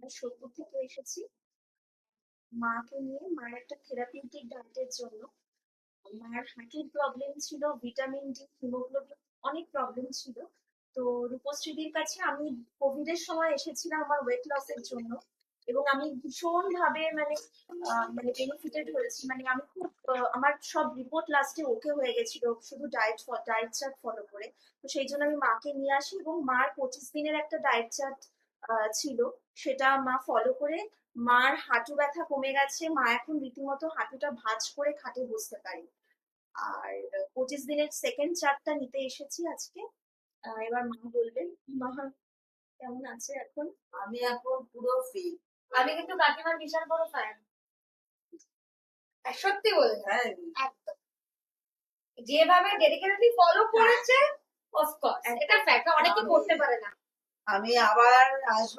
আমরা সোদপুর থেকে এসেছি মাকে নিয়ে। মায়ের একটা থেরাপিউটিক ডায়েটের জন্য। মায়ের হাঁটুর প্রবলেম ছিল, ভিটামিন ডি, হিমোগ্লোবিন, অনেক প্রবলেম ছিল। তো রূপশ্রীদির কাছে আমি কোভিড এর সময় এসেছিলাম আমার ওয়েট লসের জন্য। এবং আমি ভীষণ ভাবে মানে বেনিফিটেড হয়েছি। মানে আমি খুব আমার সব রিপোর্ট লাস্টে ওকে হয়ে গেছিল শুধু ডায়েট চার্ট ফলো করে। তো সেই জন্য আমি মাকে নিয়ে আসি এবং মার 25 দিনের একটা ডায়েট চার্ট ছিল, সেটা মা ফলো করে মার হাঁটু ব্যথা কমে গেছে। মা এখন রীতিমতো হাঁটুটা ভাঁজ করে খাটে বসতে পারে। আর 25 দিনের সেকেন্ড চার্টটা নিতে এসেছি আজকে। এবার মা বলবেন মা কেমন আছে এখন। আমি এখন পুরো ফিট। আমি কিন্তু কাকিমার বিশাল বড় ফ্যান। সত্যি বলছি, হ্যাঁ, একদম যেভাবে ডেডিকেটলি ফলো করেছে, অফকোর্স এটা ফ্যাক্ট, অনেকে করতে পারে না। আমি আবার আসবো।